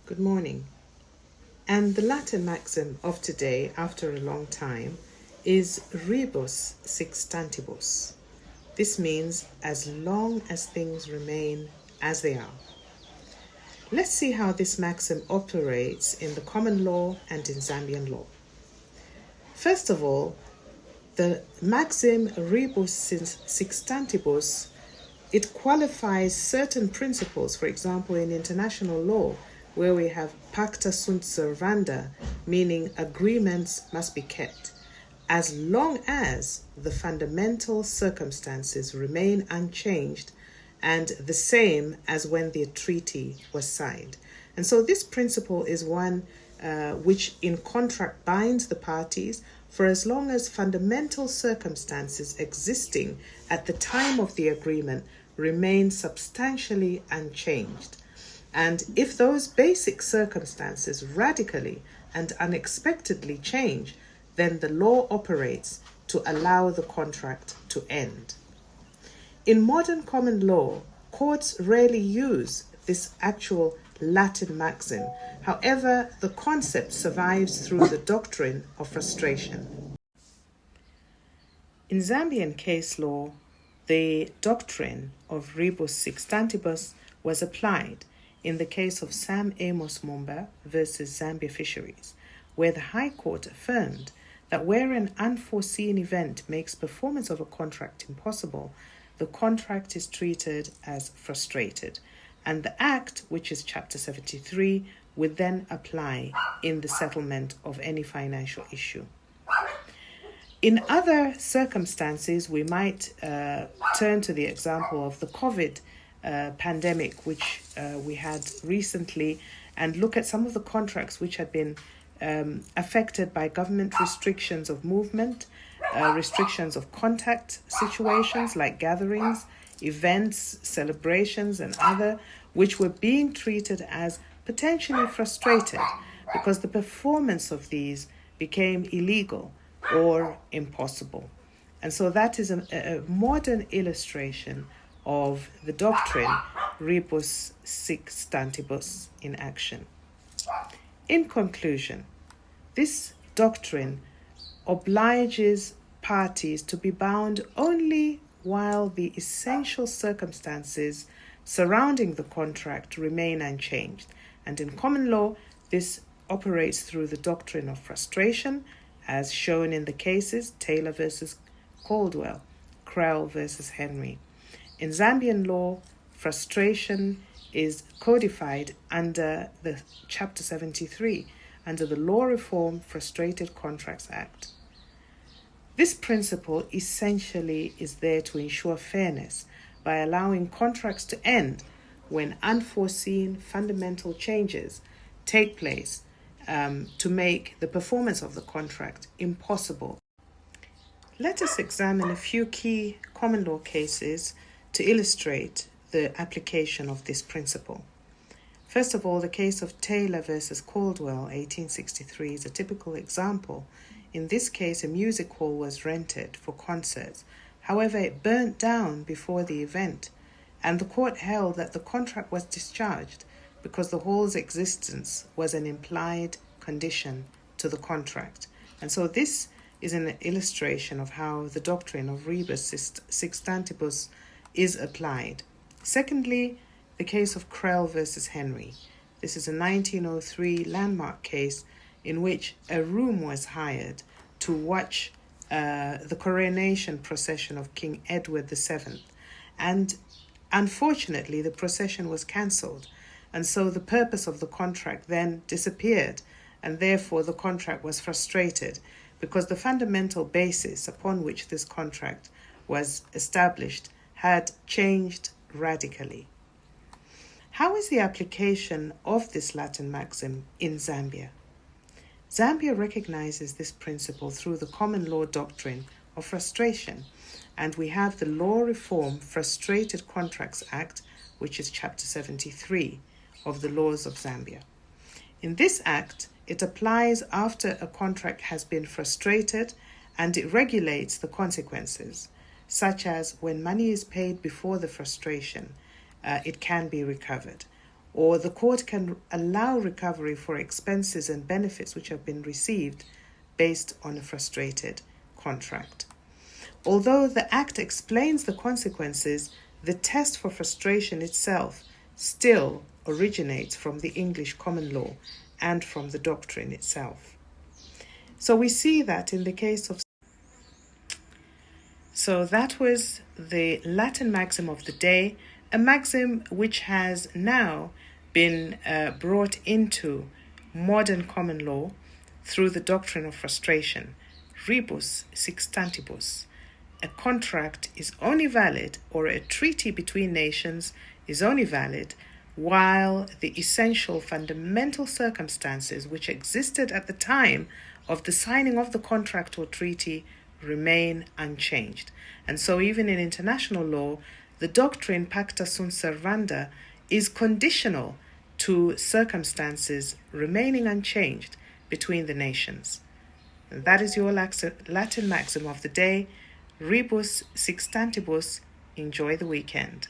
Good morning. And the Latin maxim of today, after a long time, is rebus sic stantibus. This means as long as things remain as they are. Let's see how this maxim operates in the common law and in Zambian law. First of all, the maxim rebus sic stantibus, it qualifies certain principles. For example, in international law, where we have pacta sunt servanda, meaning agreements must be kept, as long as the fundamental circumstances remain unchanged and the same as when the treaty was signed. And so this principle is one which in contract binds the parties for as long as fundamental circumstances existing at the time of the agreement remain substantially unchanged. And if those basic circumstances radically and unexpectedly change, then the law operates to allow the contract to end. In modern common law, courts rarely use this actual Latin maxim. However, the concept survives through the doctrine of frustration. In Zambian case law, the doctrine of rebus sic stantibus was applied in the case of Sam Amos Mumba versus Zambia Fisheries, where the High Court affirmed that where an unforeseen event makes performance of a contract impossible, the contract is treated as frustrated, and the Act, which is Chapter 73, would then apply in the settlement of any financial issue. In other circumstances, we might turn to the example of the COVID pandemic, which we had recently, and look at some of the contracts which had been affected by government restrictions of movement, restrictions of contact situations like gatherings, events, celebrations, and other, which were being treated as potentially frustrated because the performance of these became illegal or impossible. And so that is a modern illustration of the doctrine rebus sic stantibus in action. In conclusion, this doctrine obliges parties to be bound only while the essential circumstances surrounding the contract remain unchanged. And in common law, this operates through the doctrine of frustration, as shown in the cases Taylor versus Caldwell, Krell versus Henry. In Zambian law, frustration is codified under the Chapter 73, under the Law Reform Frustrated Contracts Act. This principle essentially is there to ensure fairness by allowing contracts to end when unforeseen fundamental changes take place to make the performance of the contract impossible. Let us examine a few key common law cases to illustrate the application of this principle. First of all, the case of Taylor versus Caldwell, 1863, is a typical example. In this case, a music hall was rented for concerts. However, it burnt down before the event, and the court held that the contract was discharged because the hall's existence was an implied condition to the contract. And so this is an illustration of how the doctrine of rebus sic stantibus is applied. Secondly, the case of Krell versus Henry. This is a 1903 landmark case in which a room was hired to watch the coronation procession of King Edward VII. And unfortunately, the procession was cancelled. And so the purpose of the contract then disappeared, and therefore the contract was frustrated because the fundamental basis upon which this contract was established had changed radically. How is the application of this Latin maxim in Zambia? Zambia recognizes this principle through the common law doctrine of frustration, and we have the Law Reform Frustrated Contracts Act, which is Chapter 73 of the laws of Zambia. In this act, it applies after a contract has been frustrated, and it regulates the consequences, such as when money is paid before the frustration, it can be recovered, or the court can allow recovery for expenses and benefits which have been received based on a frustrated contract. Although the Act explains the consequences, the test for frustration itself still originates from the English common law and from the doctrine itself. So we see that in the case of... So that was the Latin maxim of the day, a maxim which has now been brought into modern common law through the doctrine of frustration, rebus sextantibus. A contract is only valid, or a treaty between nations is only valid, while the essential fundamental circumstances which existed at the time of the signing of the contract or treaty remain unchanged. And so even in international law, the doctrine pacta sunt servanda is conditional to circumstances remaining unchanged between the nations. And that is your Latin maxim of the day, rebus sextantibus. Enjoy the weekend.